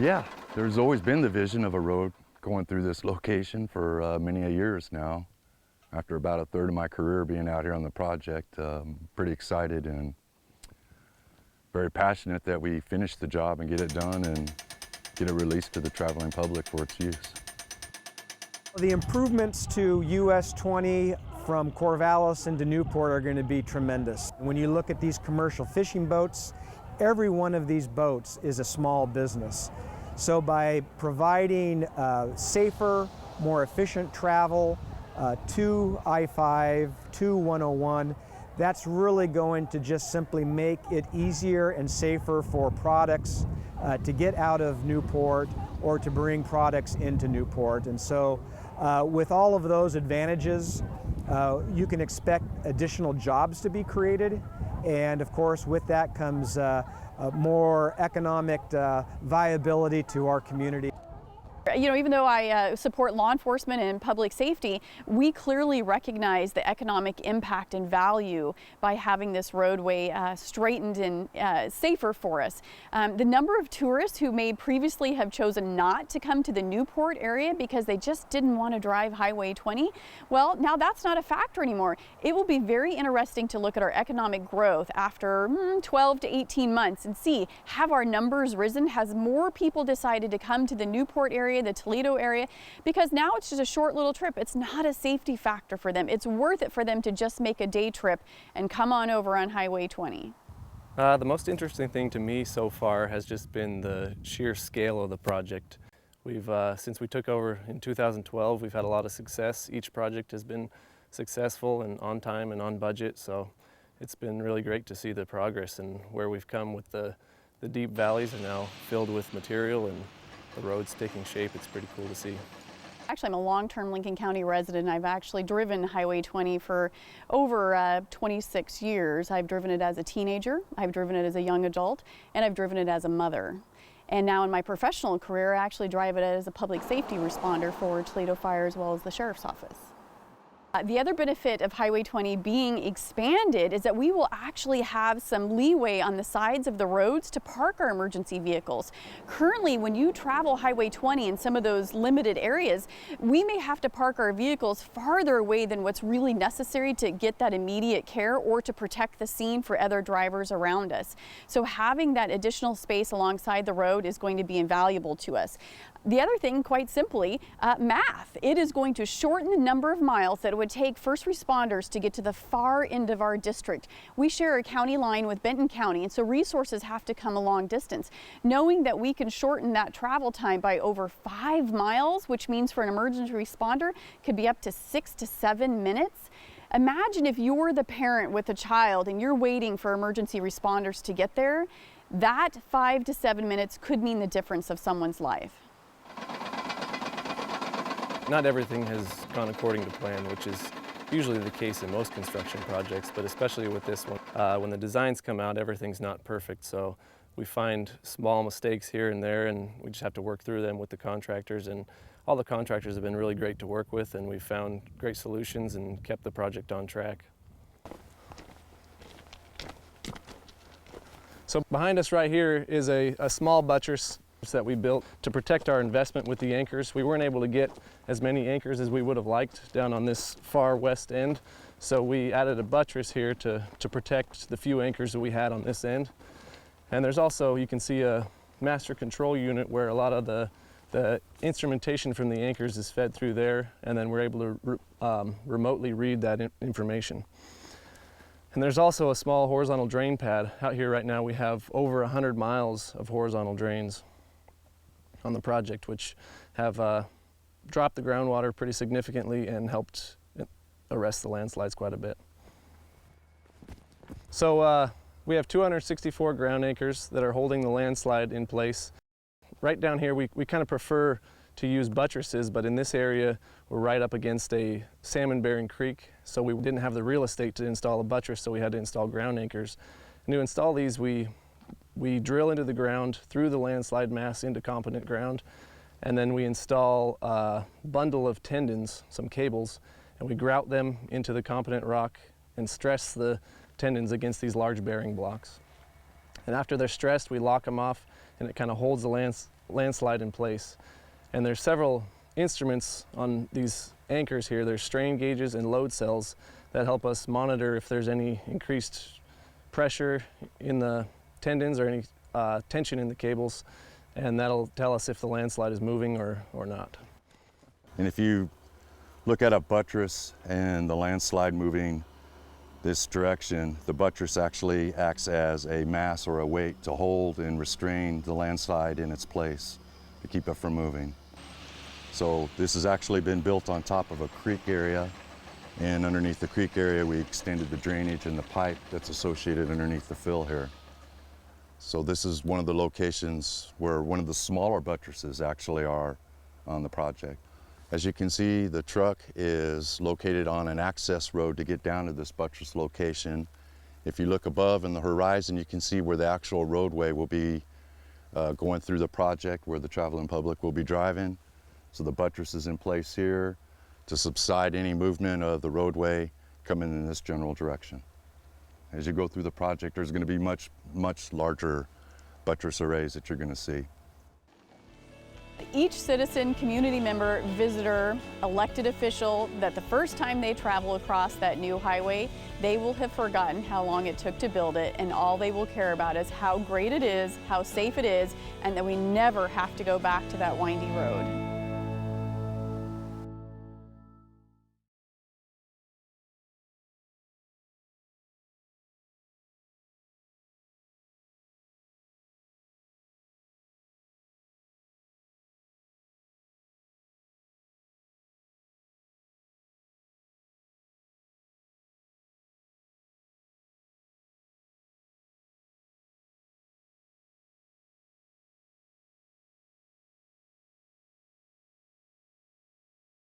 Yeah, there's always been the vision of a road going through this location for many a years now. After about a third of my career being out here on the project, pretty excited and very passionate that we finish the job and get it done and get it released to the traveling public for its use. The improvements to US 20 from Corvallis into Newport are going to be tremendous. When you look at these commercial fishing boats, every one of these boats is a small business. So by providing safer, more efficient travel to I-5, to 101, that's really going to just simply make it easier and safer for products to get out of Newport or to bring products into Newport. And so with all of those advantages, you can expect additional jobs to be created. And of course, with that comes more economic viability to our community. You know, even though I support law enforcement and public safety, we clearly recognize the economic impact and value by having this roadway straightened and safer for us. The number of tourists who may previously have chosen not to come to the Newport area because they just didn't want to drive Highway 20, well, now that's not a factor anymore. It will be very interesting to look at our economic growth after 12 to 18 months and see, have our numbers risen? Has more people decided to come to the Newport area, the Toledo area, because now it's just a short little trip. It's not a safety factor for them. It's worth it for them to just make a day trip and come on over on Highway 20. The most interesting thing to me so far has just been the sheer scale of the project. We've, since we took over in 2012, we've had a lot of success. Each project has been successful and on time and on budget, so it's been really great to see the progress and where we've come with the deep valleys are now filled with material and the road's taking shape. It's pretty cool to see. Actually, I'm a long-term Lincoln County resident. I've actually driven Highway 20 for over 26 years. I've driven it as a teenager, I've driven it as a young adult, and I've driven it as a mother. And now in my professional career, I actually drive it as a public safety responder for Toledo Fire as well as the Sheriff's Office. The other benefit of Highway 20 being expanded is that we will actually have some leeway on the sides of the roads to park our emergency vehicles. Currently, when you travel Highway 20 in some of those limited areas, we may have to park our vehicles farther away than what's really necessary to get that immediate care or to protect the scene for other drivers around us. So having that additional space alongside the road is going to be invaluable to us. The other thing, quite simply, math. It is going to shorten the number of miles that it would take first responders to get to the far end of our district. We share a county line with Benton County, and so resources have to come a long distance. Knowing that we can shorten that travel time by over 5 miles, which means for an emergency responder could be up to 6 to 7 minutes. Imagine if you're the parent with a child and you're waiting for emergency responders to get there. That 5 to 7 minutes could mean the difference of someone's life. Not everything has gone according to plan, which is usually the case in most construction projects, but especially with this one. When the designs come out, everything's not perfect, so we find small mistakes here and there, and we just have to work through them with the contractors, and all the contractors have been really great to work with, and we've found great solutions and kept the project on track. So behind us right here is a small buttress that we built to protect our investment with the anchors. We weren't able to get as many anchors as we would have liked down on this far west end, so we added a buttress here to protect the few anchors that we had on this end. And there's also, you can see a master control unit where a lot of the instrumentation from the anchors is fed through there, and then we're able to remotely read that information. And there's also a small horizontal drain pad. Out here right now we have over 100 miles of horizontal drains on the project, which have dropped the groundwater pretty significantly and helped arrest the landslides quite a bit. So we have 264 ground anchors that are holding the landslide in place. Right down here we kind of prefer to use buttresses, but in this area we're right up against a salmon-bearing creek, so we didn't have the real estate to install a buttress, so we had to install ground anchors. And to install these, we drill into the ground through the landslide mass into competent ground, and then we install a bundle of tendons, some cables, and we grout them into the competent rock and stress the tendons against these large bearing blocks. And after they're stressed, we lock them off, and it kind of holds the landslide in place. And there's several instruments on these anchors here. There's strain gauges and load cells that help us monitor if there's any increased pressure in the tendons or any tension in the cables, and that'll tell us if the landslide is moving or not. And if you look at a buttress and the landslide moving this direction, the buttress actually acts as a mass or a weight to hold and restrain the landslide in its place to keep it from moving. So this has actually been built on top of a creek area, and underneath the creek area we extended the drainage and the pipe that's associated underneath the fill here. So this is one of the locations where one of the smaller buttresses actually are on the project. As you can see, the truck is located on an access road to get down to this buttress location. If you look above in the horizon, you can see where the actual roadway will be going through the project, where the traveling public will be driving. So the buttress is in place here to subside any movement of the roadway coming in this general direction. As you go through the project, there's going to be much larger buttress arrays that you're going to see. Each citizen, community member, visitor, elected official, that the first time they travel across that new highway, they will have forgotten how long it took to build it, and all they will care about is how great it is, how safe it is, and that we never have to go back to that windy road.